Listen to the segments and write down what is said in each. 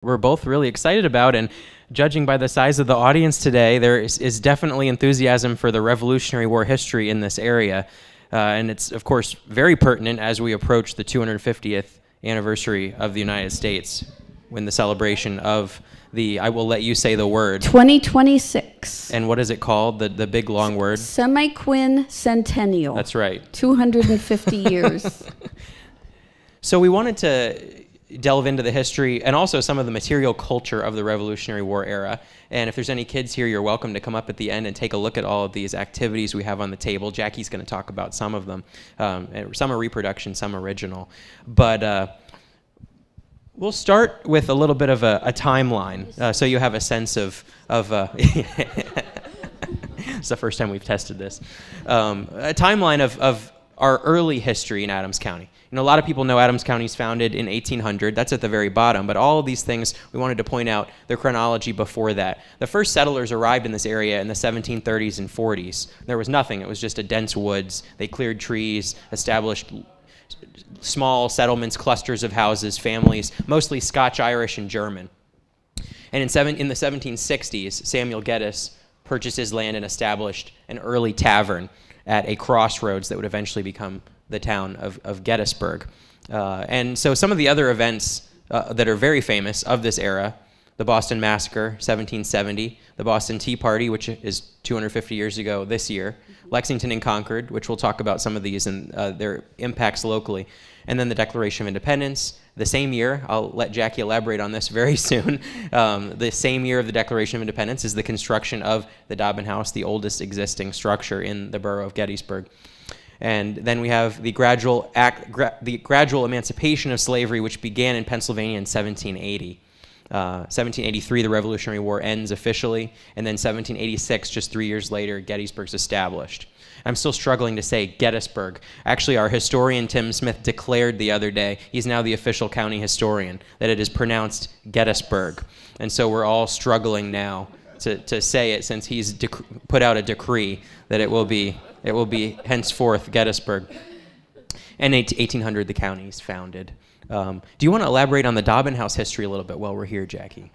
we're both really excited about, and judging by the size of the audience today, there is definitely enthusiasm for the Revolutionary War history in this area, and it's, of course, very pertinent as we approach the 250th anniversary of the United States, when the celebration of I will let you say the word. 2026. And what is it called, the big long word? Semi-quincentennial. That's right. 250 years. So we wanted to delve into the history and also some of the material culture of the Revolutionary War era. And if there's any kids here, you're welcome to come up at the end and take a look at all of these activities we have on the table. Jackie's going to talk about some of them. Some are reproduction, some original. But we'll start with a little bit of a timeline, so you have a sense of it's the first time we've tested this. A timeline of our early history in Adams County. You know, a lot of people know Adams County is founded in 1800. That's at the very bottom. But all of these things, we wanted to point out the chronology before that. The first settlers arrived in this area in the 1730s and 40s. There was nothing. It was just a dense woods. They cleared trees, established small settlements, clusters of houses, families, mostly Scotch, Irish, and German. And in the 1760s, Samuel Gettys purchased land and established an early tavern at a crossroads that would eventually become the town of Gettysburg. And so some of the other events that are very famous of this era, the Boston Massacre, 1770, the Boston Tea Party, which is 250 years ago this year, Lexington and Concord, which we'll talk about some of these and their impacts locally, and then the Declaration of Independence. The same year, I'll let Jackie elaborate on this very soon, the same year of the Declaration of Independence is the construction of the Dobbin House, the oldest existing structure in the borough of Gettysburg. And then we have the gradual emancipation of slavery, which began in Pennsylvania in 1780. 1783, the Revolutionary War ends officially, and then 1786, just 3 years later, Gettysburg's established. I'm still struggling to say Gettysburg. Actually, our historian Tim Smith declared the other day, he's now the official county historian, that it is pronounced Gettysburg. And so we're all struggling now to say it, since he's put out a decree that it will be henceforth Gettysburg. And 1800, the county is founded. Do you want to elaborate on the Dobbin House history a little bit while we're here, Jackie?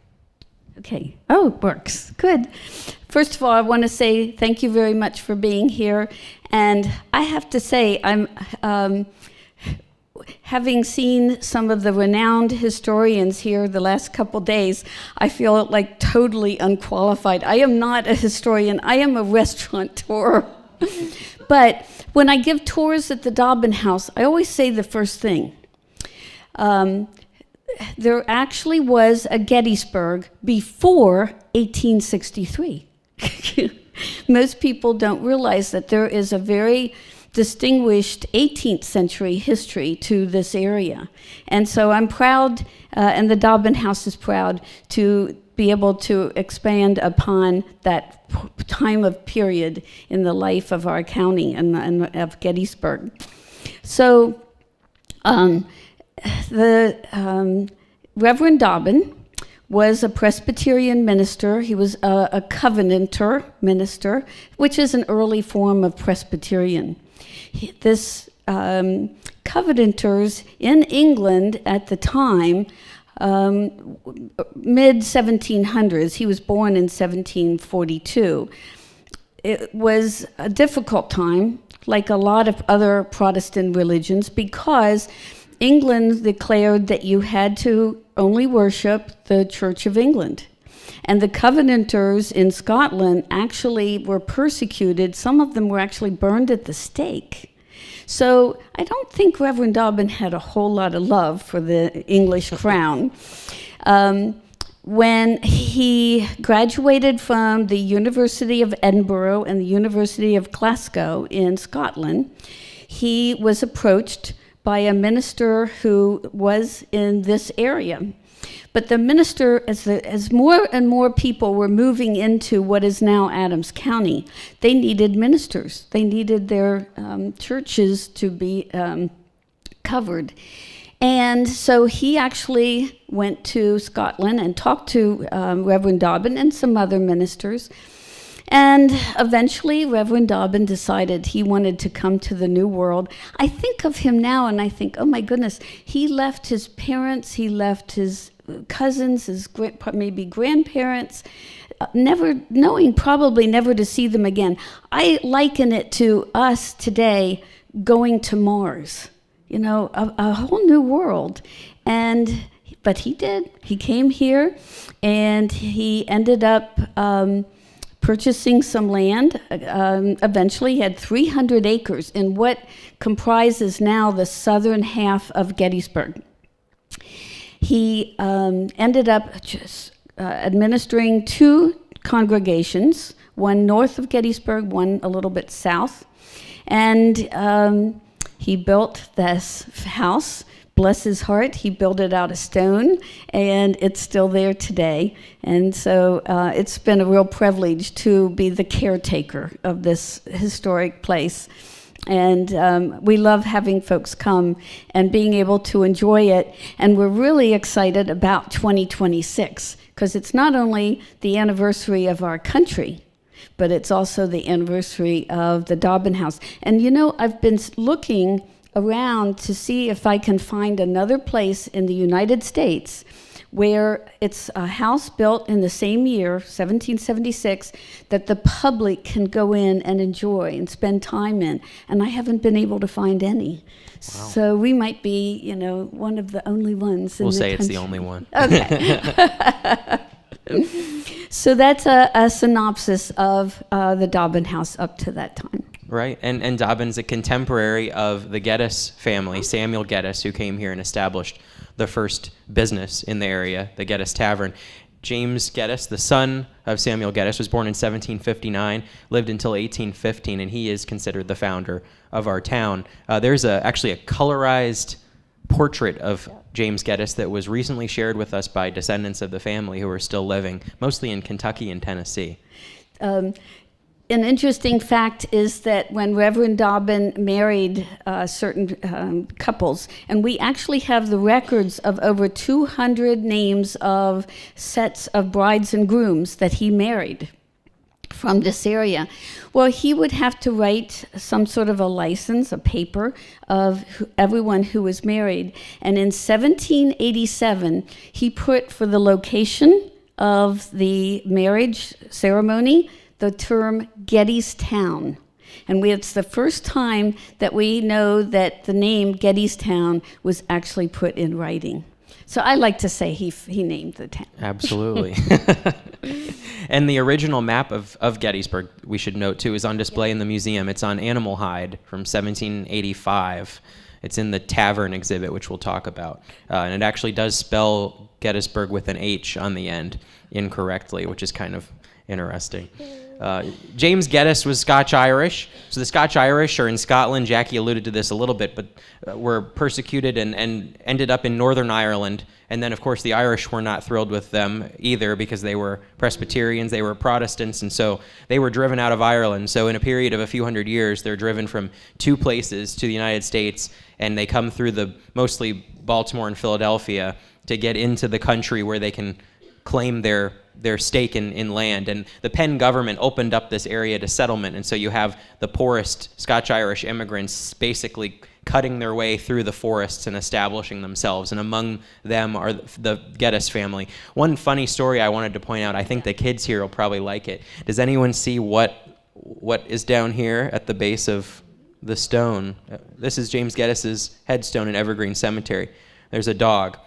Okay. Oh, it works. Good. First of all, I want to say thank you very much for being here. And I have to say, I'm having seen some of the renowned historians here the last couple days, I feel like totally unqualified. I am not a historian. I am a restaurateur. But when I give tours at the Dobbin House, I always say the first thing. There actually was a Gettysburg before 1863. Most people don't realize that there is a very distinguished 18th century history to this area. And so I'm proud, and the Dobbin House is proud, to be able to expand upon that time of period in the life of our county and of Gettysburg. So the Reverend Dobbin was a Presbyterian minister. He was a Covenanter minister, which is an early form of Presbyterian. This Covenanters in England at the time, mid-1700s, he was born in 1742. It was a difficult time, like a lot of other Protestant religions, because England declared that you had to only worship the Church of England. And the Covenanters in Scotland actually were persecuted. Some of them were actually burned at the stake. So I don't think Reverend Dobbin had a whole lot of love for the English crown. When he graduated from the University of Edinburgh and the University of Glasgow in Scotland, he was approached by a minister who was in this area. But the minister, as more and more people were moving into what is now Adams County, they needed ministers. They needed their churches to be covered. And so he actually went to Scotland and talked to Reverend Dobbin and some other ministers. And eventually, Reverend Dobbin decided he wanted to come to the New World. I think of him now and I think, oh my goodness, he left his parents, he left his cousins, maybe grandparents, probably never to see them again. I liken it to us today going to Mars, a whole new world. But he did. He came here, and he ended up purchasing some land. Eventually, he had 300 acres in what comprises now the southern half of Gettysburg. He ended up just administering 2 congregations, one north of Gettysburg, one a little bit south. And he built this house. Bless his heart, he built it out of stone, and it's still there today. And so it's been a real privilege to be the caretaker of this historic place. And we love having folks come and being able to enjoy it. And we're really excited about 2026, because it's not only the anniversary of our country, but it's also the anniversary of the Dobbin House. And I've been looking around to see if I can find another place in the United States where it's a house built in the same year, 1776, that the public can go in and enjoy and spend time in. And I haven't been able to find any. Wow. So we might be, one of the only ones in the country. We'll say it's the only one. Okay. So that's a synopsis of the Dobbin House up to that time. Right, and Dobbin's a contemporary of the Gettys family, Samuel Gettys, who came here and established the first business in the area, the Gettys Tavern. James Gettys, the son of Samuel Gettys, was born in 1759, lived until 1815, and he is considered the founder of our town. There's actually a colorized portrait of James Gettys that was recently shared with us by descendants of the family who are still living, mostly in Kentucky and Tennessee. An interesting fact is that when Reverend Dobbin married certain couples, and we actually have the records of over 200 names of sets of brides and grooms that he married from this area. Well, he would have to write some sort of a license, a paper, of everyone who was married. And in 1787, he put for the location of the marriage ceremony the term Gettystown. And it's the first time that we know that the name Gettystown was actually put in writing. So I like to say he named the town. Absolutely. And the original map of Gettysburg, we should note too, is on display in the museum. It's on animal hide from 1785. It's in the tavern exhibit, which we'll talk about. And it actually does spell Gettysburg with an H on the end incorrectly, which is kind of interesting. James Gettys was Scotch-Irish. So the Scotch-Irish are in Scotland. Jackie alluded to this a little bit, but were persecuted and ended up in Northern Ireland. And then, of course, the Irish were not thrilled with them either because they were Presbyterians, they were Protestants, and so they were driven out of Ireland. So in a period of a few hundred years, they're driven from 2 places to the United States, and they come through mostly Baltimore and Philadelphia to get into the country where they can claim their stake in land. And the Penn government opened up this area to settlement, and so you have the poorest Scotch-Irish immigrants basically cutting their way through the forests and establishing themselves, and among them are the Gettys family. One funny story I wanted to point out, I think the kids here will probably like it. Does anyone see what is down here at the base of the stone? This is James Gettys's headstone in Evergreen Cemetery. There's a dog,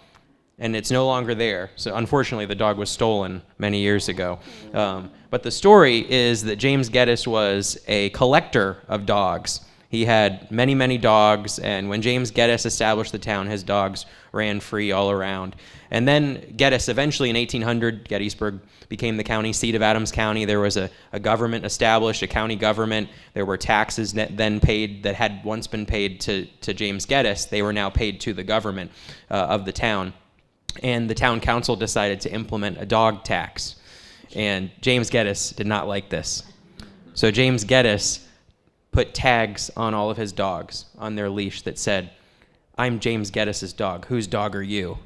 and it's no longer there. So unfortunately, the dog was stolen many years ago. But the story is that James Gettys was a collector of dogs. He had many, many dogs, and when James Gettys established the town, his dogs ran free all around. And then Gettys, eventually in 1800, Gettysburg became the county seat of Adams County. There was a government established, a county government. There were taxes then paid that had once been paid to James Gettys. They were now paid to the government of the town. And the town council decided to implement a dog tax. And James Gettys did not like this. So James Gettys put tags on all of his dogs on their leash that said, "I'm James Gettys's dog. Whose dog are you?"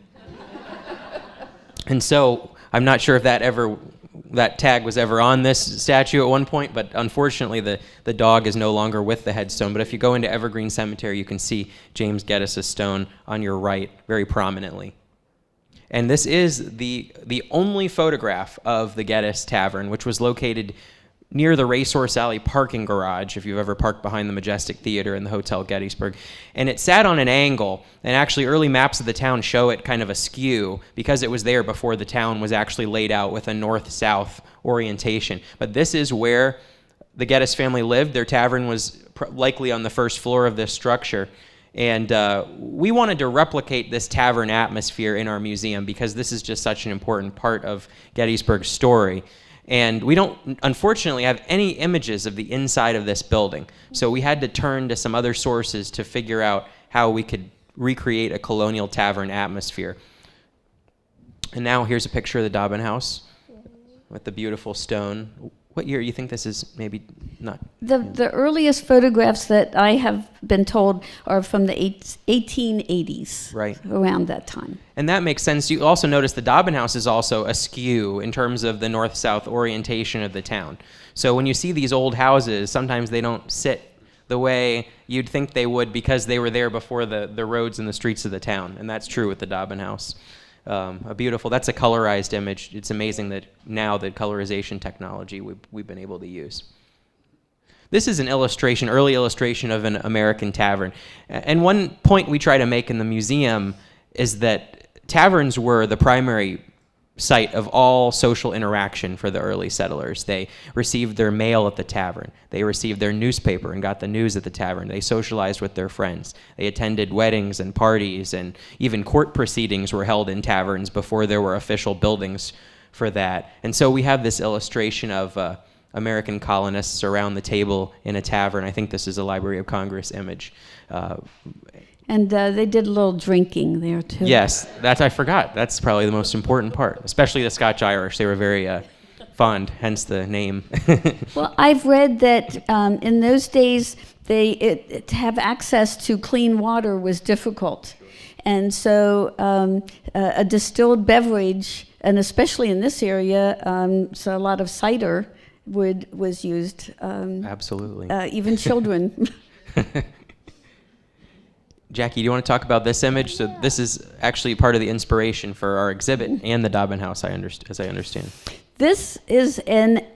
And so I'm not sure if that tag was ever on this statue at one point, but unfortunately the dog is no longer with the headstone. But if you go into Evergreen Cemetery, you can see James Gettys's stone on your right very prominently. And this is the only photograph of the Gettys Tavern, which was located near the Racehorse Alley parking garage, if you've ever parked behind the Majestic Theater in the Hotel Gettysburg. And it sat on an angle, and actually early maps of the town show it kind of askew because it was there before the town was actually laid out with a north-south orientation. But this is where the Gettys family lived. Their tavern was likely on the first floor of this structure. And we wanted to replicate this tavern atmosphere in our museum because this is just such an important part of Gettysburg's story. And we don't, unfortunately, have any images of the inside of this building. So we had to turn to some other sources to figure out how we could recreate a colonial tavern atmosphere. And now here's a picture of the Dobbin House with the beautiful stone. What year? You think this is maybe not? The earliest photographs that I have been told are from the 1880s, right, around that time. And that makes sense. You also notice the Dobbin House is also askew in terms of the north-south orientation of the town. So when you see these old houses, sometimes they don't sit the way you'd think they would because they were there before the roads and the streets of the town. And that's true with the Dobbin House. That's a colorized image. It's amazing that now the colorization technology we've been able to use. This is an illustration, early illustration of an American tavern. And one point we try to make in the museum is that taverns were the primary site of all social interaction for the early settlers. They received their mail at the tavern. They received their newspaper and got the news at the tavern. They socialized with their friends. They attended weddings and parties, and even court proceedings were held in taverns before there were official buildings for that. And so we have this illustration of American colonists around the table in a tavern. I think this is a Library of Congress image. And they did a little drinking there, too. Yes, I forgot. That's probably the most important part, especially the Scotch-Irish. They were very fond, hence the name. Well, I've read that in those days, to have access to clean water was difficult. And so a distilled beverage, and especially in this area, so a lot of cider was used. Absolutely. Even children. Jackie, do you want to talk about this image? So this is actually part of the inspiration for our exhibit and the Dobbin House, as I understand. This is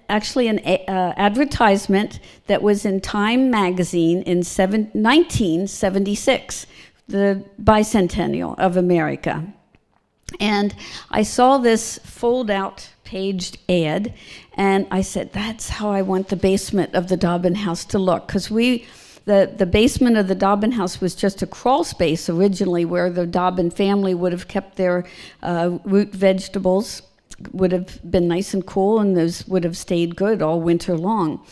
actually an advertisement that was in Time magazine in 1976, the bicentennial of America. And I saw this fold-out paged ad, and I said, that's how I want the basement of the Dobbin House to look, because the basement of the Dobbin House was just a crawl space originally where the Dobbin family would have kept their root vegetables, would have been nice and cool, and those would have stayed good all winter long.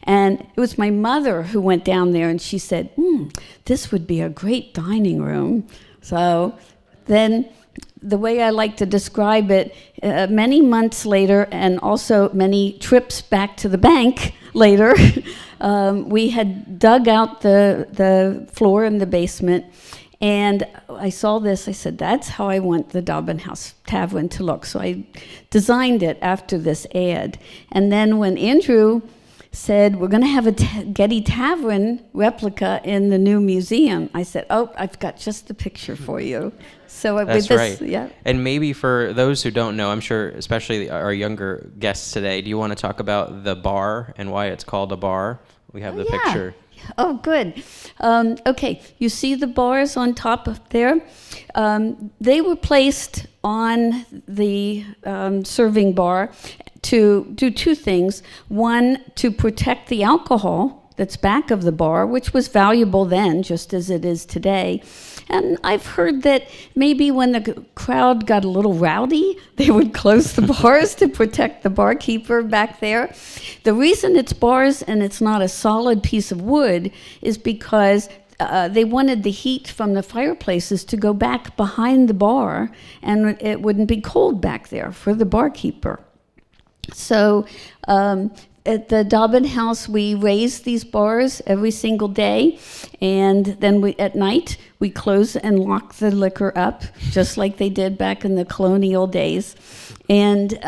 And it was my mother who went down there, and she said, this would be a great dining room. So then the way I like to describe it, many months later, and also many trips back to the bank later, we had dug out the floor in the basement, and I saw this. I said, that's how I want the Dobbin House Tavern to look. So I designed it after this ad. And then when Andrew said, we're going to have a Getty Tavern replica in the new museum, I said, I've got just the picture for you. So that's right. Yeah. And maybe for those who don't know, I'm sure especially our younger guests today, do you want to talk about the bar and why it's called a bar? We have the picture. Oh, good. Okay, you see the bars on top of there? They were placed on the serving bar to do two things. One, to protect the alcohol that's back of the bar, which was valuable then, just as it is today. And I've heard that maybe when the crowd got a little rowdy, they would close the bars to protect the barkeeper back there. The reason it's bars and it's not a solid piece of wood is because they wanted the heat from the fireplaces to go back behind the bar, and it wouldn't be cold back there for the barkeeper. So at the Dobbin House, we raise these bars every single day, and then at night we close and lock the liquor up, just like they did back in the colonial days. And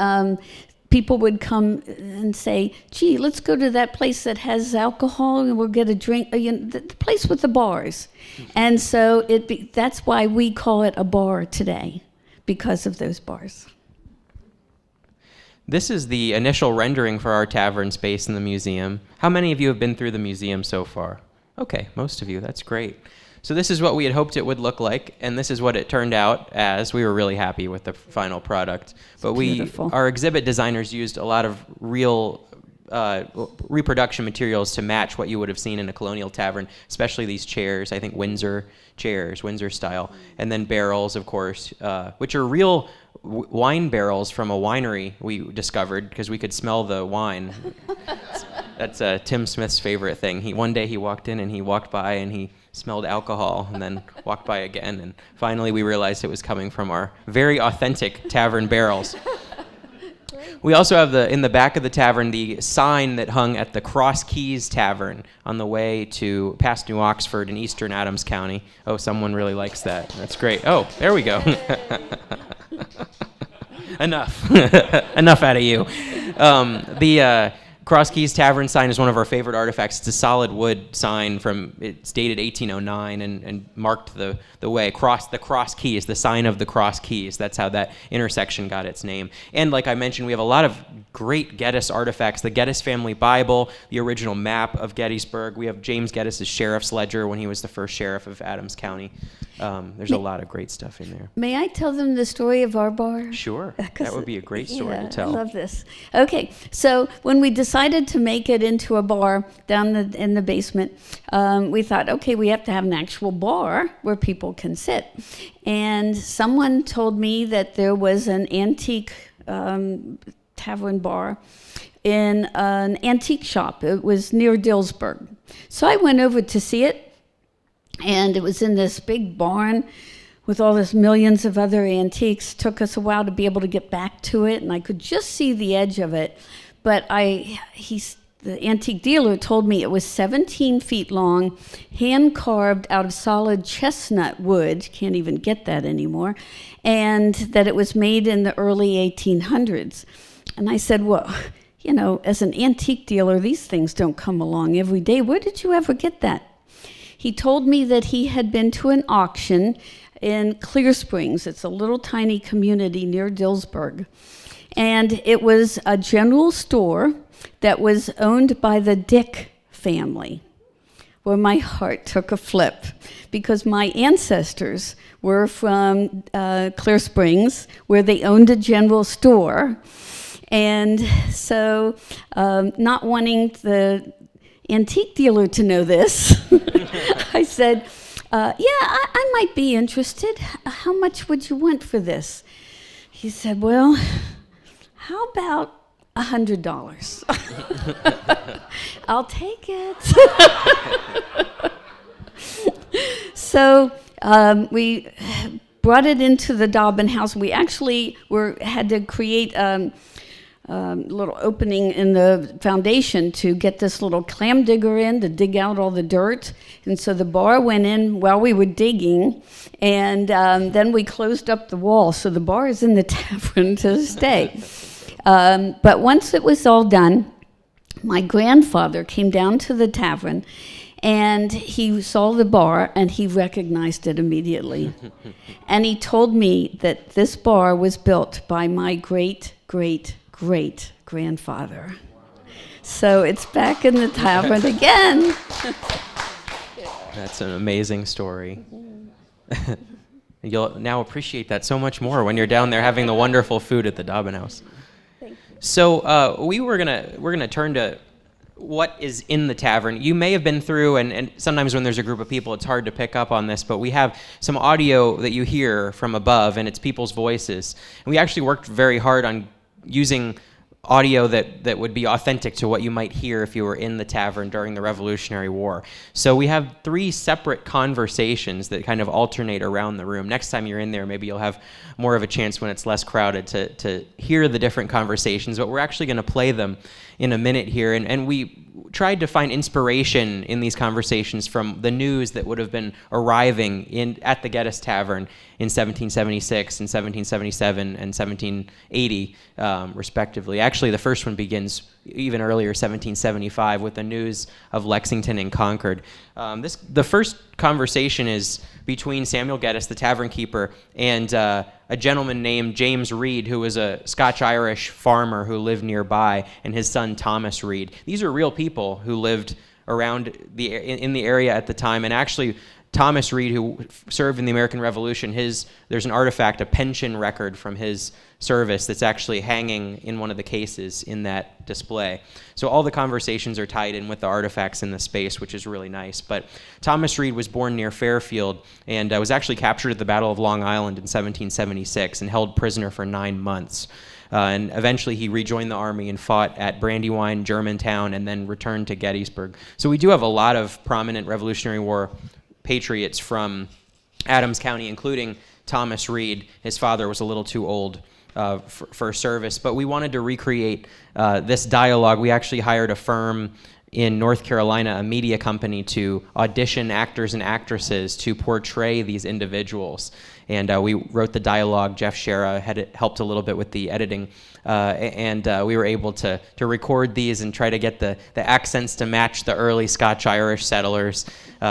people would come and say, gee, let's go to that place that has alcohol and we'll get a drink, the place with the bars. And so that's why we call it a bar today, because of those bars. This is the initial rendering for our tavern space in the museum. How many of you have been through the museum so far? Okay, most of you. That's great. So this is what we had hoped it would look like, and this is what it turned out as. We were really happy with the final product. But our exhibit designers used a lot of real reproduction materials to match what you would have seen in a Colonial tavern, especially these chairs, I think Windsor chairs, Windsor style, and then barrels, of course, which are real wine barrels from a winery we discovered because we could smell the wine. That's Tim Smith's favorite thing. One day he walked in and he walked by and he smelled alcohol and then walked by again, and finally we realized it was coming from our very authentic tavern barrels. We also have in the back of the tavern the sign that hung at the Cross Keys Tavern on the way to past New Oxford in eastern Adams County. Oh, someone really likes that. That's great. Oh, there we go. Enough. Enough out of you. The Cross Keys Tavern sign is one of our favorite artifacts. It's a solid wood sign it's dated 1809 and marked the way. The Cross Keys, the sign of the Cross Keys. That's how that intersection got its name. And like I mentioned, we have a lot of great Gettys artifacts. The Gettys family Bible, the original map of Gettysburg. We have James Gettys' sheriff's ledger when he was the first sheriff of Adams County. There's a lot of great stuff in there. May I tell them the story of our bar? Sure. That would be a great story to tell. I love this. Okay, so when we decided to make it into a bar down in the basement, we thought, okay, we have to have an actual bar where people can sit. And someone told me that there was an antique tavern bar in an antique shop. It was near Dillsburg. So I went over to see it. And it was in this big barn with all this millions of other antiques. Took us a while to be able to get back to it, and I could just see the edge of it. But the antique dealer told me it was 17 feet long, hand-carved out of solid chestnut wood. Can't even get that anymore. And that it was made in the early 1800s. And I said, well, you know, as an antique dealer, these things don't come along every day. Where did you ever get that? He told me that he had been to an auction in Clear Springs. It's a little tiny community near Dillsburg. And it was a general store that was owned by the Dick family. Well, my heart took a flip because my ancestors were from Clear Springs, where they owned a general store. And so not wanting the antique dealer to know this, I said, I might be interested. How much would you want for this? He said, well, how about $100? I'll take it. So we brought it into the Dobbin House. We actually had to create little opening in the foundation to get this little clam digger in to dig out all the dirt. And so the bar went in while we were digging, and then we closed up the wall. So the bar is in the tavern to stay. But once it was all done, my grandfather came down to the tavern, and he saw the bar, and he recognized it immediately. And he told me that this bar was built by my great-great-great-grandfather. So it's back in the tavern again. That's an amazing story. You'll now appreciate that so much more when you're down there having the wonderful food at the Dobbin House. So we're gonna turn to what is in the tavern. You may have been through, and sometimes when there's a group of people, it's hard to pick up on this, but we have some audio that you hear from above, and it's people's voices. And we actually worked very hard on using audio that would be authentic to what you might hear if you were in the tavern during the Revolutionary War. So we have 3 separate conversations that kind of alternate around the room. Next time you're in there, maybe you'll have more of a chance when it's less crowded to hear the different conversations, but we're actually going to play them in a minute here. And we tried to find inspiration in these conversations from the news that would have been arriving at the Gettys Tavern in 1776 and 1777 and 1780, respectively. Actually, actually, the first one begins even earlier, 1775, with the news of Lexington and Concord. The first conversation is between Samuel Gettys, the tavern keeper, and a gentleman named James Reed, who was a Scotch-Irish farmer who lived nearby, and his son Thomas Reed. These are real people who lived around in the area at the time, and actually Thomas Reed, who served in the American Revolution, there's an artifact, a pension record from his service that's actually hanging in one of the cases in that display. So all the conversations are tied in with the artifacts in the space, which is really nice. But Thomas Reed was born near Fairfield and was actually captured at the Battle of Long Island in 1776 and held prisoner for 9 months. And eventually he rejoined the army and fought at Brandywine, Germantown, and then returned to Gettysburg. So we do have a lot of prominent Revolutionary War patriots from Adams County, including Thomas Reed. His father was a little too old for service, but we wanted to recreate this dialogue. We actually hired a firm in North Carolina, a media company, to audition actors and actresses to portray these individuals. And we wrote the dialogue. Jeff Shera had helped a little bit with the editing, and we were able to record these and try to get the accents to match the early Scotch-Irish settlers.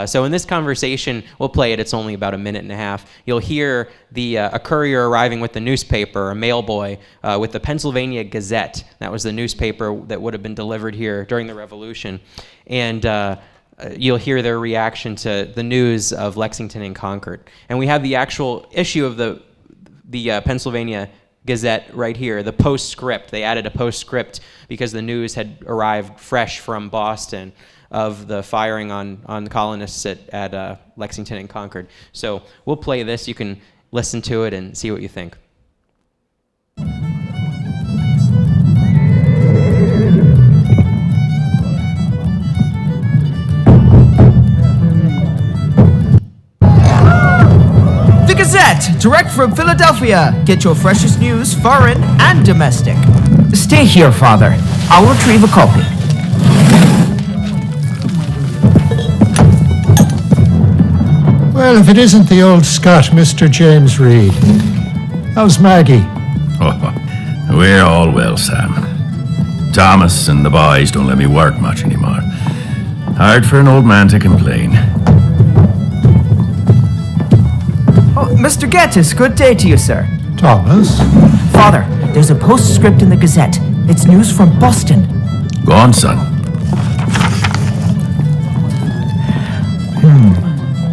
So in this conversation, we'll play it. It's only about a minute and a half. You'll hear a courier arriving with the newspaper, a mail boy, with the Pennsylvania Gazette. That was the newspaper that would have been delivered here during the Revolution. And you'll hear their reaction to the news of Lexington and Concord. And we have the actual issue of the Pennsylvania Gazette right here, the postscript. They added a postscript because the news had arrived fresh from Boston of the firing on the colonists at Lexington and Concord. So we'll play this. You can listen to it and see what you think. The Gazette, direct from Philadelphia. Get your freshest news, foreign and domestic. Stay here, Father. I'll retrieve a copy. Well, if it isn't the old Scot, Mr. James Reed. How's Maggie? Oh, we're all well, Sam. Thomas and the boys don't let me work much anymore. Hard for an old man to complain. Oh, Mr. Gettys, good day to you, sir. Thomas? Father, there's a postscript in the Gazette. It's news from Boston. Go on, son.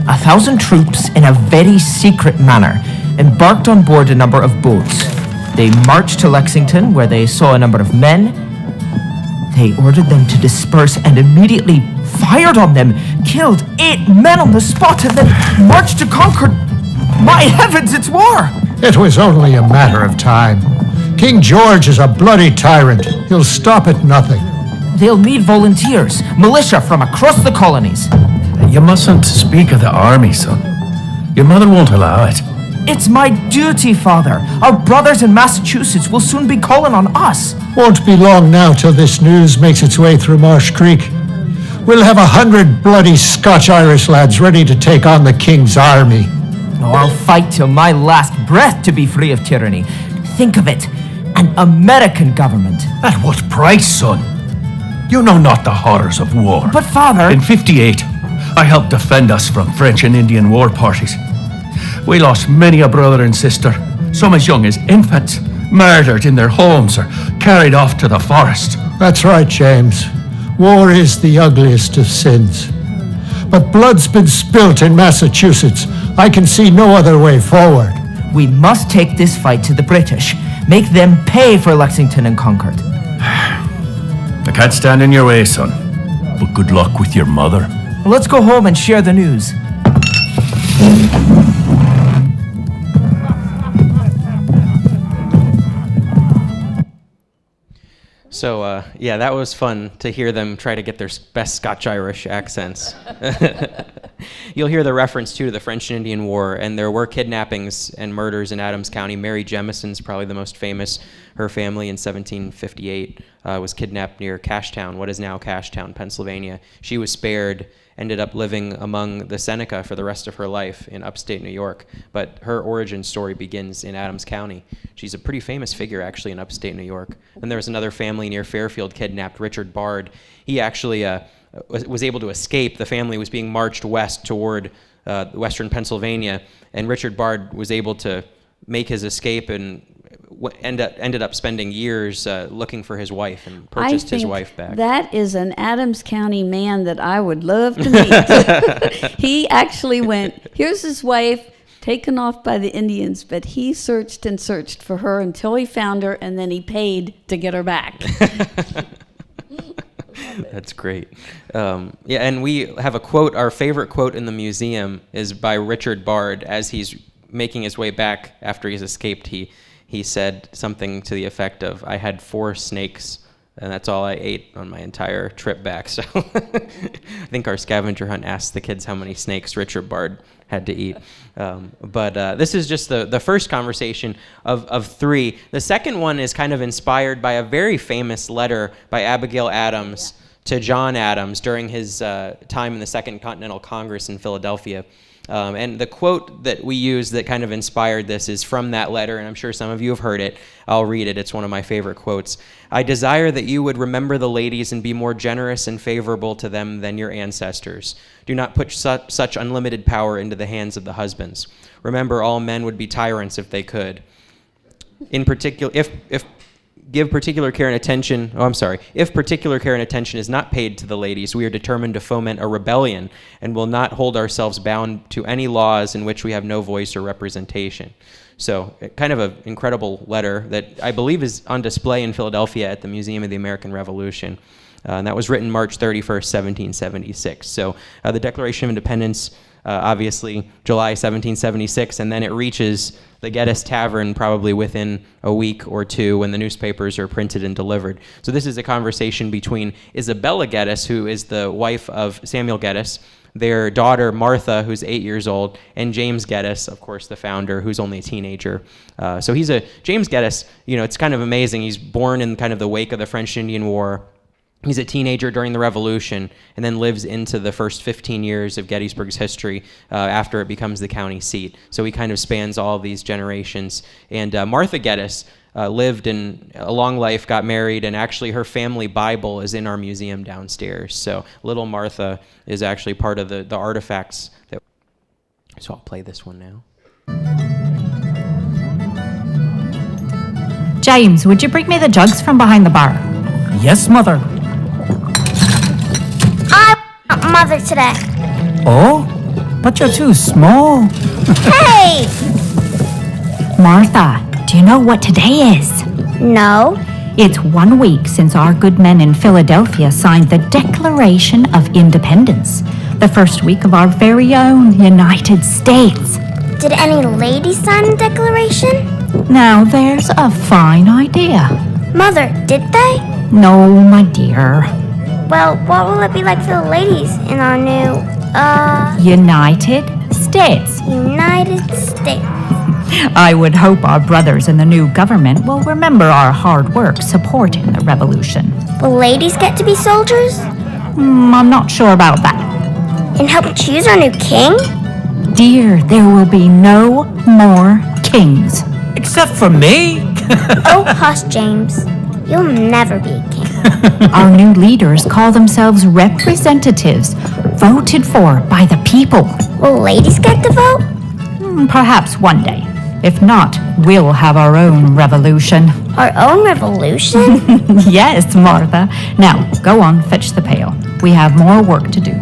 1,000 troops, in a very secret manner, embarked on board a number of boats. They marched to Lexington, where they saw a number of men. They ordered them to disperse and immediately fired on them, killed 8 men on the spot, and then marched to Concord. My heavens, it's war! It was only a matter of time. King George is a bloody tyrant. He'll stop at nothing. They'll need volunteers, militia from across the colonies. You mustn't speak of the army, son. Your mother won't allow it. It's my duty, Father. Our brothers in Massachusetts will soon be calling on us. Won't be long now till this news makes its way through Marsh Creek. We'll have 100 bloody Scotch-Irish lads ready to take on the King's army. Oh, I'll fight till my last breath to be free of tyranny. Think of it, an American government. At what price, son? You know not the horrors of war. But, Father... In '58, I helped defend us from French and Indian war parties. We lost many a brother and sister, some as young as infants, murdered in their homes or carried off to the forest. That's right, James. War is the ugliest of sins. But blood's been spilt in Massachusetts. I can see no other way forward. We must take this fight to the British. Make them pay for Lexington and Concord. I can't stand in your way, son. But good luck with your mother. Let's go home and share the news. So, yeah, that was fun to hear them try to get their best Scotch-Irish accents. You'll hear the reference, too, to the French and Indian War, and there were kidnappings and murders in Adams County. Mary Jemison's probably the most famous Her family in 1758 was kidnapped near Cashtown, what is now Cashtown, Pennsylvania. She was spared, ended up living among the Seneca for the rest of her life in upstate New York. But her origin story begins in Adams County. She's a pretty famous figure, actually, in upstate New York. And there was another family near Fairfield kidnapped, Richard Bard. He actually was able to escape. The family was being marched west toward western Pennsylvania, and Richard Bard was able to make his escape and ended up spending years looking for his wife and purchased his wife back. That is an Adams County man that I would love to meet. He actually went, here's his wife, taken off by the Indians, but he searched and searched for her until he found her, and then he paid to get her back. That's great. Yeah, and we have a quote. Our favorite quote in the museum is by Richard Bard. As he's making his way back after he's escaped, he said something to the effect of, "I had 4 snakes, and that's all I ate on my entire trip back." So I think our scavenger hunt asked the kids how many snakes Richard Bard had to eat. But this is just the first conversation of 3. The second one is kind of inspired by a very famous letter by Abigail Adams to John Adams during his time in the Second Continental Congress in Philadelphia. And the quote that we use that kind of inspired this is from that letter, and I'm sure some of you have heard it. I'll read it. It's one of my favorite quotes. "I desire that you would remember the ladies and be more generous and favorable to them than your ancestors. Do not put such unlimited power into the hands of the husbands. Remember, all men would be tyrants if they could. In particular, if particular care and attention is not paid to the ladies, we are determined to foment a rebellion and will not hold ourselves bound to any laws in which we have no voice or representation." So kind of an incredible letter that I believe is on display in Philadelphia at the Museum of the American Revolution. And that was written March 31st, 1776. So the Declaration of Independence, obviously July 1776, and then it reaches the Gettys Tavern probably within a week or two when the newspapers are printed and delivered. So this is a conversation between Isabella Gettys, who is the wife of Samuel Gettys, their daughter Martha, who's 8 years old, and James Gettys, of course, the founder, who's only a teenager. So James Gettys, it's kind of amazing. He's born in kind of the wake of the French Indian War. He's a teenager during the Revolution and then lives into the first 15 years of Gettysburg's history after it becomes the county seat. So he kind of spans all of these generations. And Martha Gettys lived a long life, got married, and actually her family Bible is in our museum downstairs. So little Martha is actually part of the artifacts. So I'll play this one now. James, would you bring me the jugs from behind the bar? Yes, Mother. I want Mother today. Oh, but you're too small. Hey! Martha, do you know what today is? No. It's 1 week since our good men in Philadelphia signed the Declaration of Independence, the first week of our very own United States. Did any ladies sign the Declaration? Now there's a fine idea. Mother, did they? No, my dear. Well, what will it be like for the ladies in our new, United States. United States? I would hope our brothers in the new government will remember our hard work supporting the revolution. Will ladies get to be soldiers? I'm not sure about that. And help choose our new king? Dear, there will be no more kings. Except for me. Oh, hush, James. You'll never be a king. Our new leaders call themselves representatives, voted for by the people. Will ladies get to vote? Perhaps one day. If not, we'll have our own revolution. Our own revolution? Yes, Martha. Now, go on, fetch the pail. We have more work to do.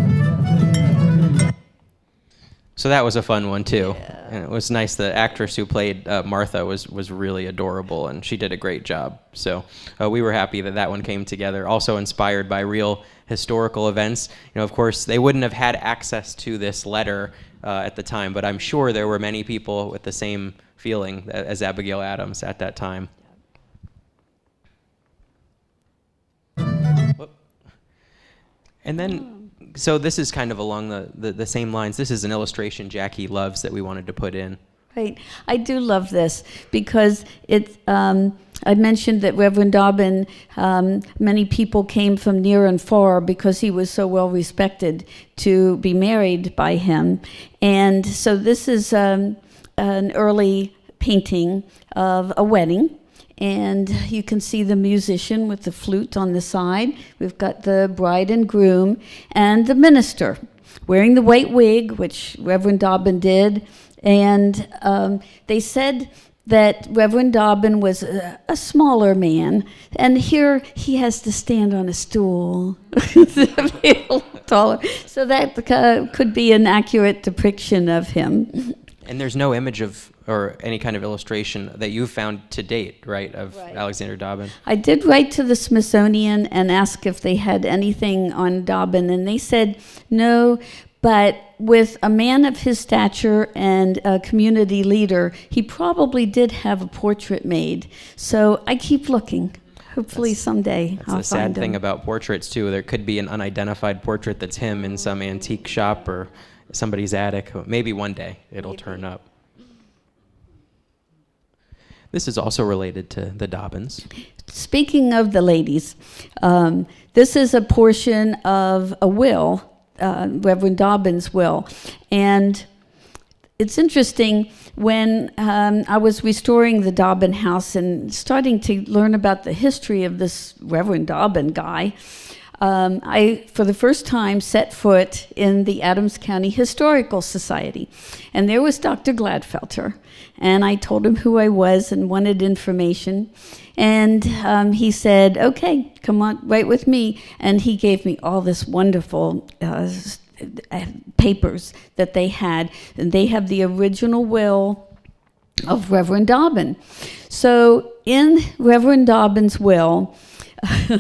So that was a fun one too, and it was nice. The actress who played Martha was really adorable, and she did a great job. So we were happy that one came together. Also inspired by real historical events. Of course, they wouldn't have had access to this letter at the time, but I'm sure there were many people with the same feeling as Abigail Adams at that time. And then. So this is kind of along the same lines. This is an illustration Jackie loves that we wanted to put in. Right. I do love this because I mentioned that Reverend Dobbin, many people came from near and far because he was so well respected to be married by him. And so this is an early painting of a wedding. And you can see the musician with the flute on the side. We've got the bride and groom and the minister wearing the white wig, which Reverend Dobbin did. And they said that Reverend Dobbin was a smaller man, and here he has to stand on a stool to be a little taller. So that could be an accurate depiction of him. And there's no image of, or any kind of illustration that you've found to date, right, of Alexander Dobbin? I did write to the Smithsonian and ask if they had anything on Dobbin, and they said no. But with a man of his stature and a community leader, he probably did have a portrait made. So I keep looking. Hopefully someday I'll find him. That's the sad thing about portraits, too. There could be an unidentified portrait that's him in some antique shop or somebody's attic. Maybe one day it'll turn up. This is also related to the Dobbins. Speaking of the ladies, this is a portion of a will, Reverend Dobbin's will. And it's interesting, when I was restoring the Dobbin house and starting to learn about the history of this Reverend Dobbin guy, I, for the first time, set foot in the Adams County Historical Society. And there was Dr. Gladfelter. And I told him who I was and wanted information. And he said, okay, come on, right with me. And he gave me all this wonderful papers that they had. And they have the original will of Reverend Dobbin. So in Reverend Dobbin's will,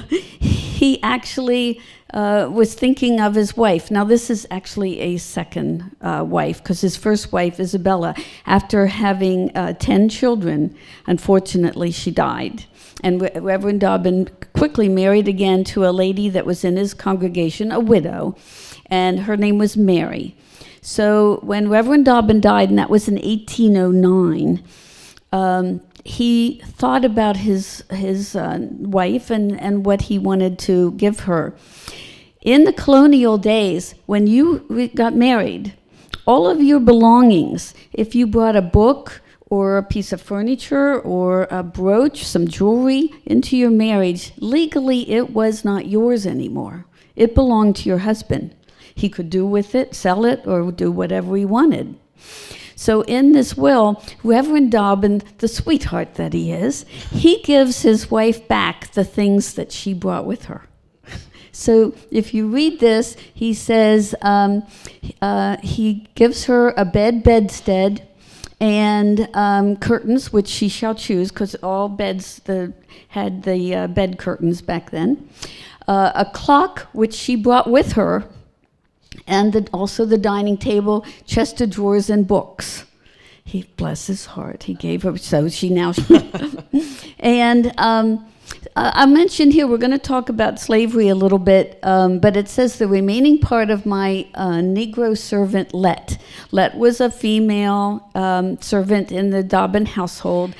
he actually was thinking of his wife. Now, this is actually a second wife, because his first wife, Isabella, after having 10 children, unfortunately, she died. And Reverend Dobbin quickly married again to a lady that was in his congregation, a widow, and her name was Mary. So when Reverend Dobbin died, and that was in 1809, he thought about his wife and what he wanted to give her. In the colonial days, when you got married, all of your belongings, if you brought a book or a piece of furniture or a brooch, some jewelry into your marriage, legally it was not yours anymore. It belonged to your husband. He could do with it, sell it, or do whatever he wanted. So in this will, Reverend Dobbin, the sweetheart that he is, he gives his wife back the things that she brought with her. So if you read this, he says he gives her a bedstead and curtains, which she shall choose, because all beds had the bed curtains back then. A clock, which she brought with her, and also the dining table, chest of drawers, and books. He, bless his heart, he gave her, so she now... And I mentioned here, we're going to talk about slavery a little bit, but it says the remaining part of my Negro servant, Let. Let was a female servant in the Dobbin household.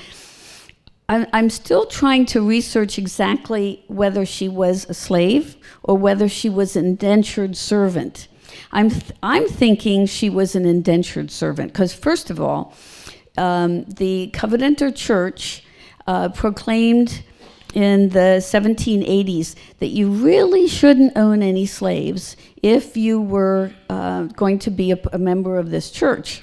I'm still trying to research exactly whether she was a slave or whether she was an indentured servant. I'm thinking she was an indentured servant, because first of all, the Covenanter Church proclaimed in the 1780s that you really shouldn't own any slaves if you were going to be a member of this church.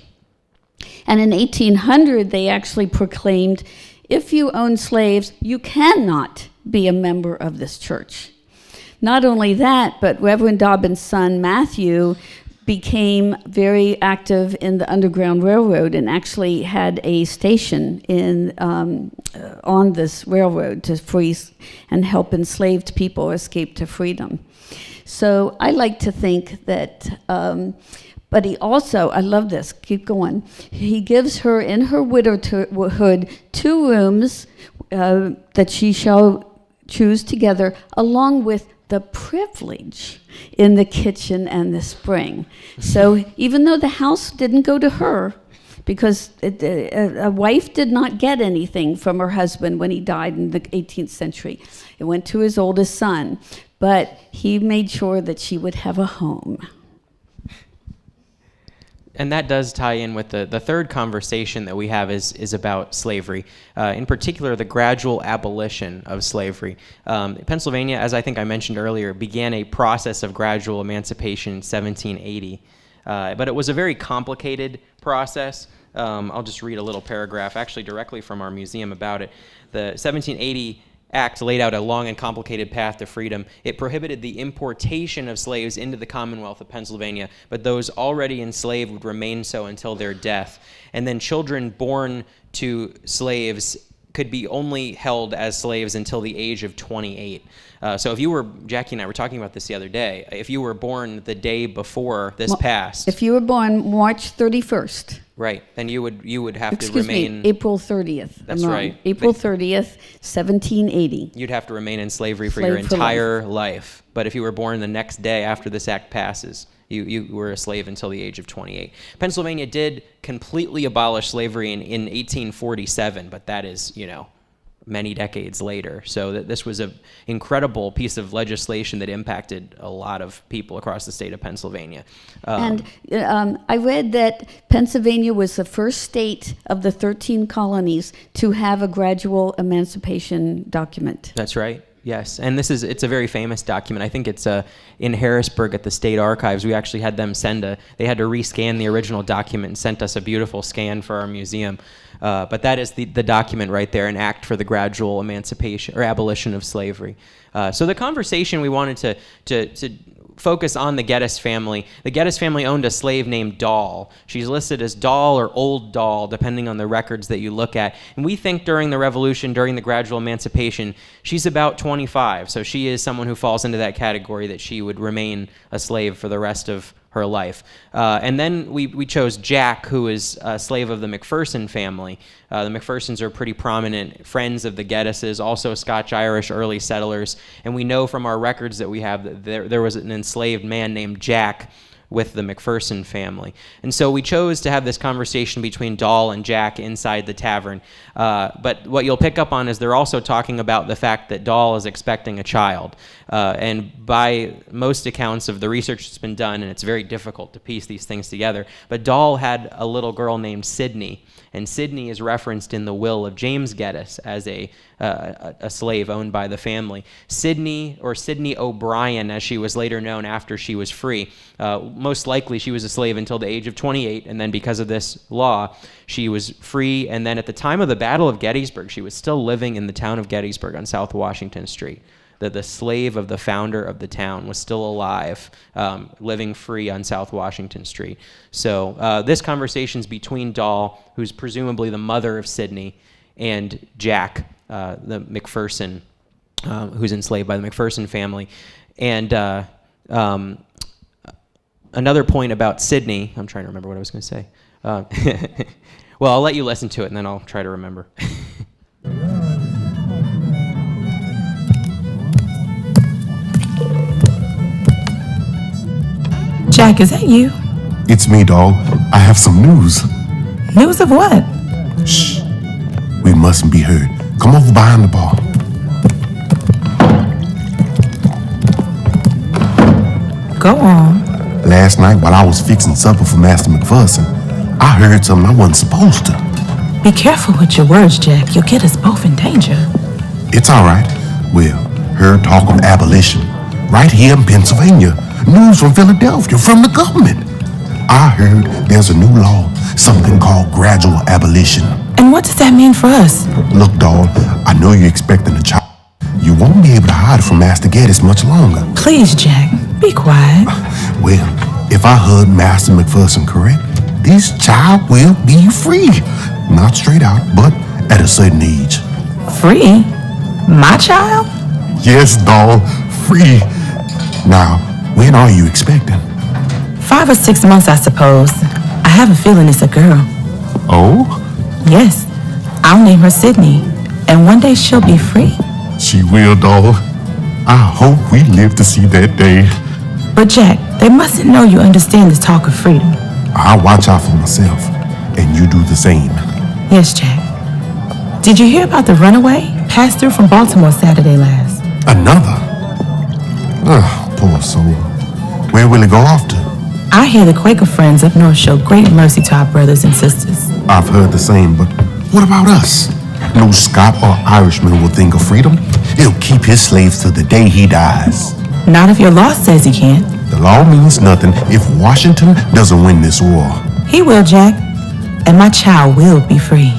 And in 1800, they actually proclaimed, if you own slaves, you cannot be a member of this church. Not only that, but Reverend Dobbin's son, Matthew, became very active in the Underground Railroad and actually had a station on this railroad to free and help enslaved people escape to freedom. So I like to think that, but he also, I love this, keep going, he gives her in her widowhood 2 rooms that she shall choose together, along with the privilege in the kitchen and the spring. So even though the house didn't go to her, because a wife did not get anything from her husband when he died in the 18th century. It went to his oldest son, but he made sure that she would have a home. And that does tie in with the third conversation that we have is about slavery, in particular the gradual abolition of slavery. Pennsylvania, as I think I mentioned earlier, began a process of gradual emancipation in 1780, but it was a very complicated process. I'll just read a little paragraph, actually directly from our museum about it. The 1780 Act laid out a long and complicated path to freedom. It prohibited the importation of slaves into the Commonwealth of Pennsylvania, but those already enslaved would remain so until their death. And then children born to slaves could be only held as slaves until the age of 28. So if you were, Jackie and I were talking about this the other day, if you were born the day before this passed. If you were born March 31st. Right, then you would have to Excuse remain. me, April 30th. That's right. April 30th, 1780. You'd have to remain in slavery for your entire life. But if you were born the next day after this act passes, you were a slave until the age of 28. Pennsylvania did completely abolish slavery in 1847, but that is, many decades later. So this was an incredible piece of legislation that impacted a lot of people across the state of Pennsylvania. And I read that Pennsylvania was the first state of the 13 colonies to have a gradual emancipation document. That's right. Yes, and it's a very famous document. I think it's in Harrisburg at the State Archives. We actually had them they had to rescan the original document and sent us a beautiful scan for our museum. But that is the document right there, an act for the gradual emancipation or abolition of slavery. So the conversation we wanted to focus on the Gettys family. The Gettys family owned a slave named Doll. She's listed as Doll or Old Doll, depending on the records that you look at. And we think during the Revolution, during the gradual emancipation, she's about 25. So she is someone who falls into that category that she would remain a slave for the rest of her life. And then we chose Jack, who is a slave of the McPherson family. The McPhersons are pretty prominent friends of the Gettyses, also Scotch-Irish early settlers. And we know from our records that we have that there was an enslaved man named Jack with the McPherson family. And so we chose to have this conversation between Doll and Jack inside the tavern. But what you'll pick up on is they're also talking about the fact that Doll is expecting a child. And by most accounts of the research that's been done, and it's very difficult to piece these things together, but Doll had a little girl named Sydney. And Sydney is referenced in the will of James Gettys as a slave owned by the family. Sydney, or Sydney O'Brien, as she was later known after she was free, most likely she was a slave until the age of 28, and then because of this law, she was free. And then at the time of the Battle of Gettysburg, she was still living in the town of Gettysburg on South Washington Street. The slave of the founder of the town was still alive, living free on South Washington Street. So this conversation's between Doll, who's presumably the mother of Sydney, and Jack, the McPherson, who's enslaved by the McPherson family. And another point about Sydney, I'm trying to remember what I was going to say. Well, I'll let you listen to it, and then I'll try to remember. Jack, is that you? It's me, Doll. I have some news. News of what? Shh. We mustn't be heard. Come over behind the bar. Go on. Last night, while I was fixing supper for Master McPherson, I heard something I wasn't supposed to. Be careful with your words, Jack. You'll get us both in danger. It's all right. Well, heard talk of abolition. Right here in Pennsylvania. News from Philadelphia, from the government. I heard there's a new law, something called gradual abolition. And what does that mean for us? Look, Doll, I know you're expecting a child. You won't be able to hide from Master Gettys much longer. Please, Jack, be quiet. Well, if I heard Master McPherson correct, this child will be free. Not straight out, but at a certain age. Free? My child? Yes, Doll, free. Now, when are you expecting? 5 or 6 months, I suppose. I have a feeling it's a girl. Oh? Yes. I'll name her Sydney. And one day she'll be free. She will, Doll. I hope we live to see that day. But Jack, they mustn't know you understand this talk of freedom. I'll watch out for myself. and you do the same. Yes, Jack. Did you hear about the runaway? Passed through from Baltimore Saturday last. Another? Oh, poor soul. Where will he go off to? I hear the Quaker Friends up north show great mercy to our brothers and sisters. I've heard the same, but what about us? No Scot or Irishman will think of freedom. He'll keep his slaves till the day he dies. Not if your law says he can't. The law means nothing if Washington doesn't win this war. He will, Jack. And my child will be free.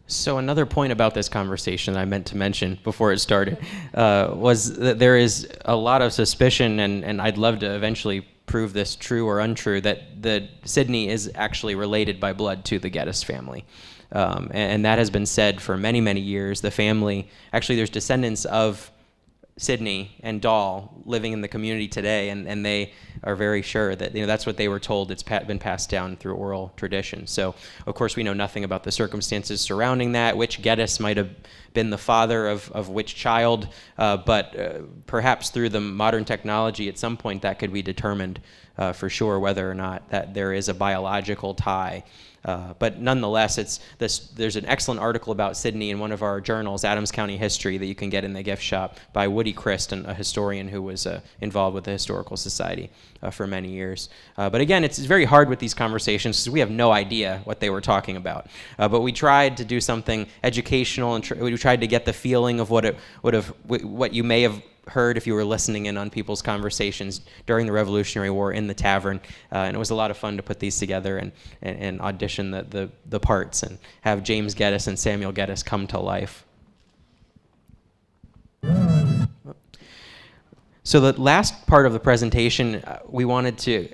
So another point about this conversation I meant to mention before it started was that there is a lot of suspicion, and I'd love to eventually prove this true or untrue, that Sidney is actually related by blood to the Gettys family. And that has been said for many, many years. The family, actually there's descendants of Sidney and Doll living in the community today, and they are very sure that that's what they were told. It's been passed down through oral tradition. So, of course, we know nothing about the circumstances surrounding that, which Gettys might have been the father of which child, but perhaps through the modern technology at some point that could be determined for sure whether or not that there is a biological tie. But nonetheless, there's an excellent article about Sidney in one of our journals, Adams County History, that you can get in the gift shop by Woody Christ, a historian who was involved with the Historical Society for many years. But again, it's very hard with these conversations because we have no idea what they were talking about. But we tried to do something educational, and we tried to get the feeling of what you may have heard if you were listening in on people's conversations during the Revolutionary War in the tavern, and it was a lot of fun to put these together and audition the parts and have James Gettys and Samuel Gettys come to life. So the last part of the presentation, we wanted to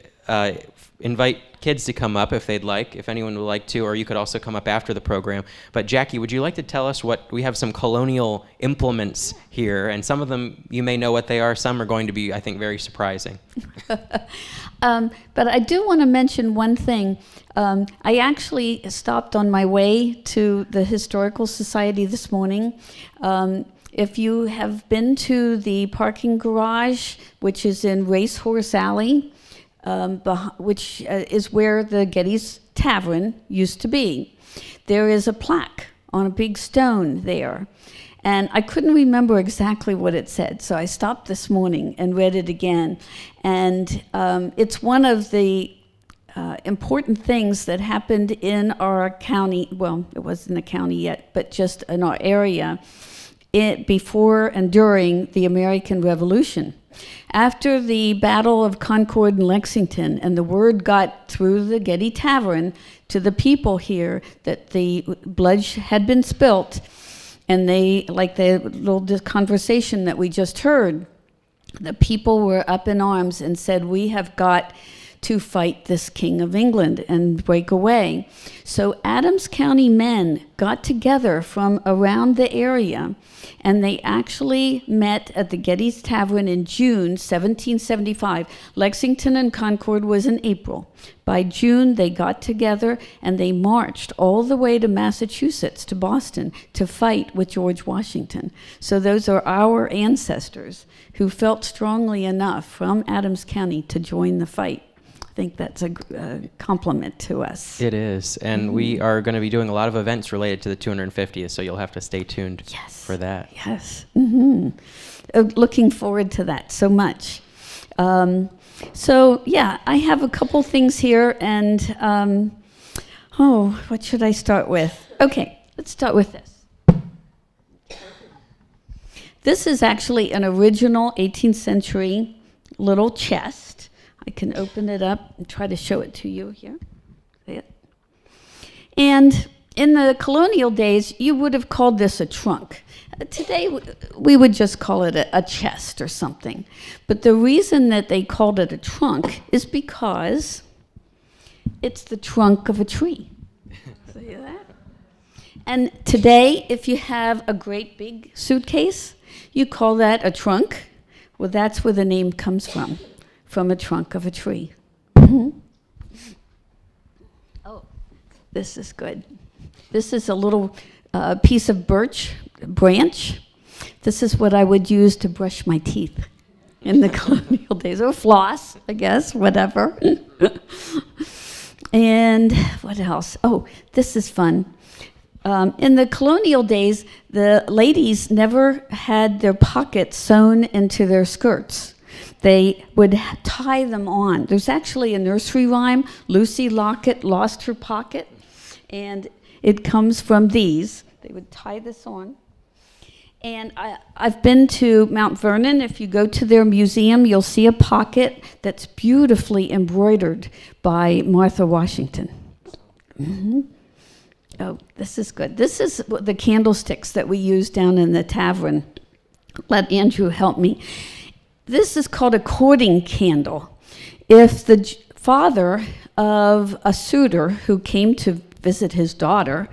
invite kids to come up if they'd like, if anyone would like to, or you could also come up after the program. But Jackie, would you like to tell us we have some colonial implements here, and some of them you may know what they are, some are going to be, I think, very surprising. But I do want to mention one thing. I actually stopped on my way to the Historical Society this morning. If you have been to the parking garage, which is in Racehorse Alley, which is where the Gettys Tavern used to be, there is a plaque on a big stone there. And I couldn't remember exactly what it said, so I stopped this morning and read it again. And it's one of the important things that happened in our county. Well, it wasn't a county yet, but just in our area, before and during the American Revolution. After the Battle of Concord and Lexington, and the word got through the Getty Tavern to the people here that the blood had been spilt, and they, like the little conversation that we just heard, the people were up in arms and said, we have got to fight this King of England and break away. So Adams County men got together from around the area, and they actually met at the Gettys Tavern in June 1775. Lexington and Concord was in April. By June, they got together and they marched all the way to Massachusetts, to Boston, to fight with George Washington. So those are our ancestors who felt strongly enough from Adams County to join the fight. I think that's a compliment to us. It is, and we are going to be doing a lot of events related to the 250th, so you'll have to stay tuned for that. Yes. Looking forward to that so much. So yeah, I have a couple things here, and what should I start with? Okay, let's start with this. This is actually an original 18th century little chest. I can open it up and try to show it to you here. See it? And in the colonial days, you would have called this a trunk. Today, we would just call it a chest or something. But the reason that they called it a trunk is because it's the trunk of a tree. See that? And today, if you have a great big suitcase, you call that a trunk. Well, that's where the name comes from a trunk of a tree. Oh, this is good. This is a little piece of birch branch. This is what I would use to brush my teeth. in the colonial days, or floss, I guess, whatever. And what else? Oh, this is fun. In the colonial days, the ladies never had their pockets sewn into their skirts. They would tie them on. There's actually a nursery rhyme, Lucy Locket lost her pocket, and it comes from these. They would tie this on. And I've been to Mount Vernon. If you go to their museum, you'll see a pocket that's beautifully embroidered by Martha Washington. Mm-hmm. Oh, this is good. This is the candlesticks that we use down in the tavern. Let Andrew help me. This is called a courting candle. If the father of a suitor who came to visit his daughter,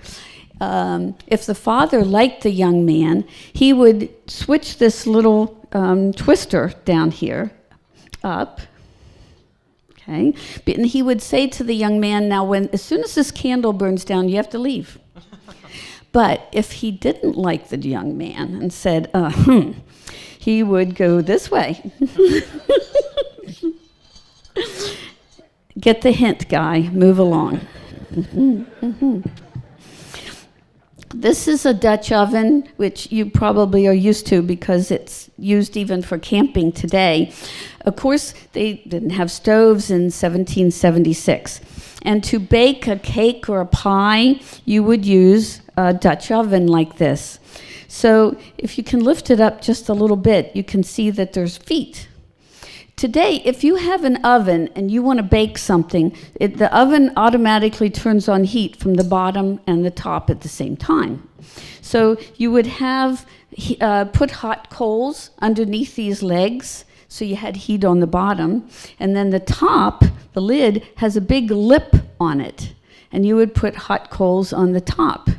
if the father liked the young man, he would switch this little twister down here up. Okay, and he would say to the young man, now as soon as this candle burns down, you have to leave. But if he didn't like the young man and said, he would go this way. Get the hint, guy, move along. This is a Dutch oven, which you probably are used to because it's used even for camping today. Of course, they didn't have stoves in 1776. And to bake a cake or a pie, you would use a Dutch oven like this. So if you can lift it up just a little bit, you can see that there's feet. Today, if you have an oven and you want to bake something, the oven automatically turns on heat from the bottom and the top at the same time. So you would have put hot coals underneath these legs, so you had heat on the bottom, and then the top, the lid, has a big lip on it, and you would put hot coals on the top.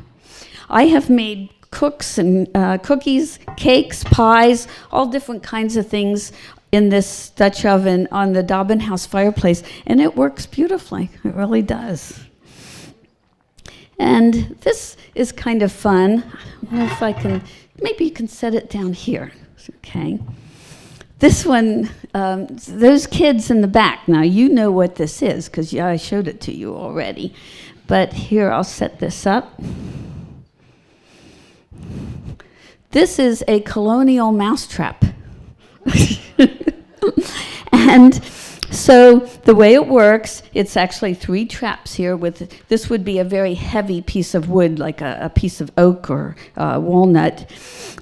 I have made cookies, cakes, pies, all different kinds of things in this Dutch oven on the Dobbin House fireplace, and it works beautifully. It really does. And this is kind of fun. I don't know if I can, maybe you can set it down here. Okay. This one, those kids in the back, now you know what this is because I showed it to you already. But here, I'll set this up. This is a colonial mousetrap. And so the way it works, it's actually 3 traps here. This would be a very heavy piece of wood, like a piece of oak or walnut.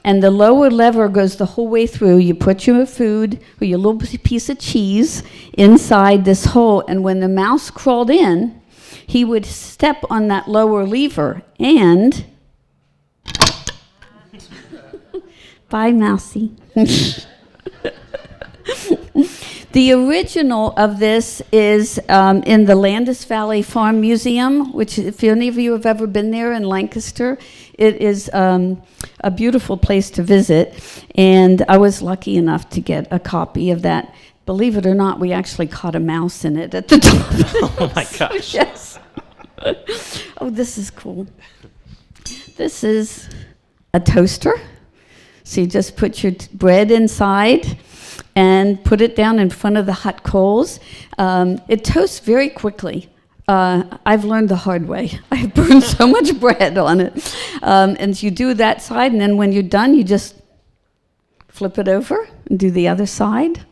And the lower lever goes the whole way through. You put your food or your little piece of cheese inside this hole. And when the mouse crawled in, he would step on that lower lever and... Bye, Mousy. The original of this is in the Landis Valley Farm Museum, which if any of you have ever been there in Lancaster, it is a beautiful place to visit. And I was lucky enough to get a copy of that. Believe it or not, we actually caught a mouse in it at the top. Oh my gosh. Yes. Oh, this is cool. This is a toaster. So you just put your bread inside and put it down in front of the hot coals. It toasts very quickly. I've learned the hard way. I've burned so much bread on it. And you do that side, and then when you're done, you just flip it over and do the other side.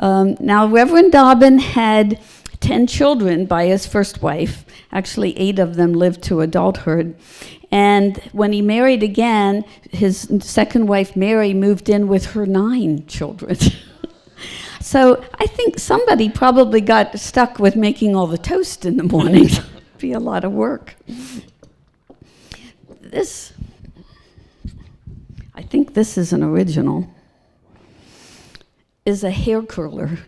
Now, Reverend Dobbin had 10 children by his first wife. Actually, 8 of them lived to adulthood. And when he married again, his second wife, Mary, moved in with her 9 children. So I think somebody probably got stuck with making all the toast in the morning. It'd be a lot of work. This, I think this is an original, is a hair curler.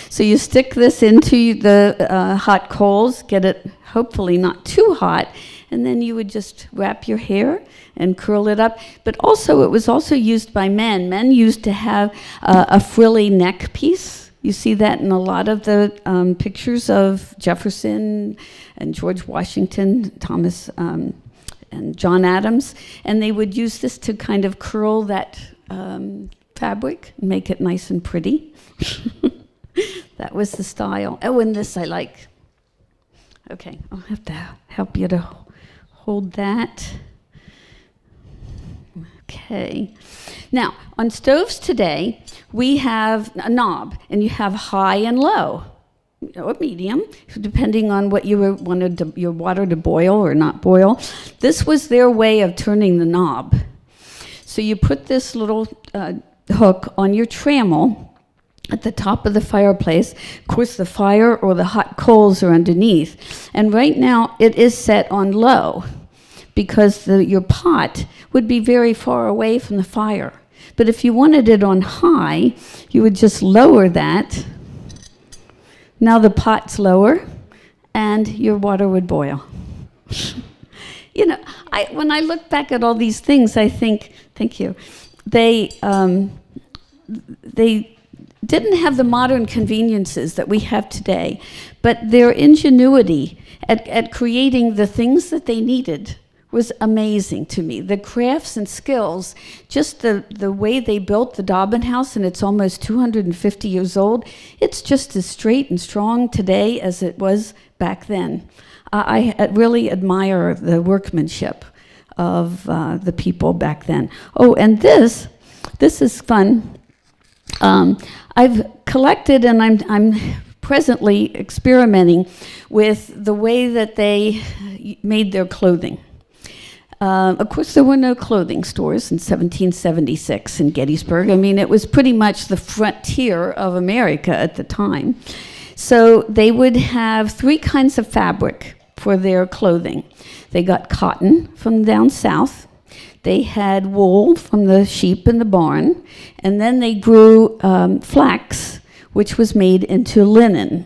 So you stick this into the hot coals, get it hopefully not too hot, and then you would just wrap your hair and curl it up. But also, it was also used by men. Men used to have a frilly neck piece. You see that in a lot of the pictures of Jefferson and George Washington, Thomas and John Adams. And they would use this to kind of curl that fabric and make it nice and pretty. That was the style. Oh, and this I like. Okay, I'll have to help you to hold that. Okay. Now, on stoves today, we have a knob, and you have high and low, or medium, depending on what you wanted your water to boil or not boil. This was their way of turning the knob. So you put this little hook on your trammel at the top of the fireplace. Of course, the fire or the hot coals are underneath. And right now, it is set on low because your pot would be very far away from the fire. But if you wanted it on high, you would just lower that. Now the pot's lower, and your water would boil. You know, when I look back at all these things, I think, thank you, they didn't have the modern conveniences that we have today, but their ingenuity at creating the things that they needed was amazing to me. The crafts and skills, just the way they built the Dobbin House, and it's almost 250 years old, it's just as straight and strong today as it was back then. I really admire the workmanship of the people back then. Oh, and this is fun. I've collected, and I'm presently experimenting with the way that they made their clothing. Of course, there were no clothing stores in 1776 in Gettysburg. I mean, it was pretty much the frontier of America at the time. So they would have 3 kinds of fabric for their clothing. They got cotton from down south. They had wool from the sheep in the barn. And then they grew flax, which was made into linen.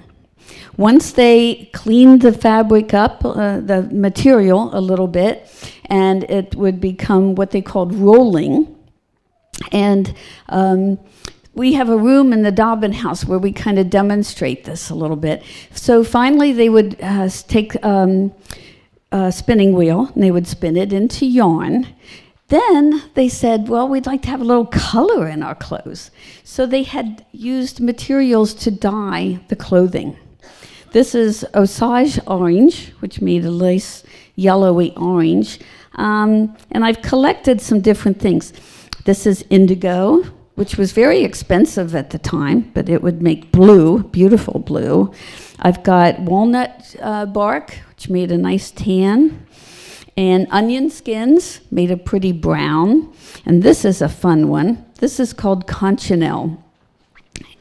Once they cleaned the fabric up, the material a little bit, and it would become what they called rolling. And we have a room in the Dobbin House where we kind of demonstrate this a little bit. So finally they would take a spinning wheel, and they would spin it into yarn. Then they said, well, we'd like to have a little color in our clothes. So they had used materials to dye the clothing. This is Osage orange, which made a nice yellowy orange. And I've collected some different things. This is indigo, which was very expensive at the time, but it would make blue, beautiful blue. I've got walnut bark, which made a nice tan. And onion skins made a pretty brown. And this is a fun one. This is called cochineal.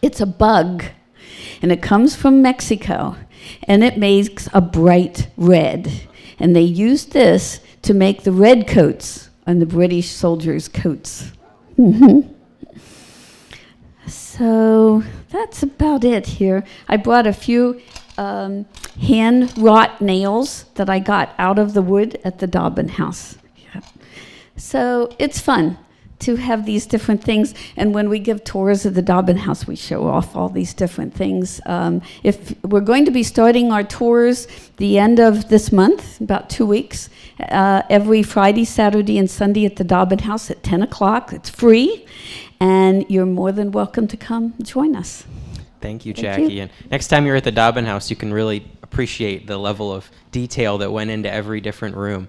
It's a bug, and it comes from Mexico, and it makes a bright red. And they used this to make the red coats on the British soldiers' coats. So that's about it here. I brought a few hand-wrought nails that I got out of the wood at the Dobbin House. Yeah. So it's fun to have these different things, and when we give tours of the Dobbin House, we show off all these different things. If we're going to be starting our tours the end of this month, about 2 weeks, every Friday, Saturday, and Sunday at the Dobbin House at 10 o'clock. It's free, and you're more than welcome to come join us. Thank you, Jackie. And next time you're at the Dobbin House, you can really appreciate the level of detail that went into every different room.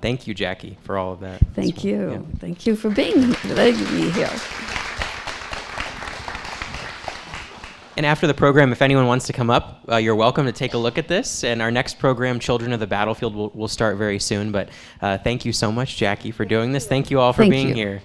Thank you, Jackie, for all of that. Thank you. Yeah. Thank you for letting me here. And after the program, if anyone wants to come up, you're welcome to take a look at this. And our next program, Children of the Battlefield, will start very soon. But thank you so much, Jackie, for doing this. Thank you all for being here.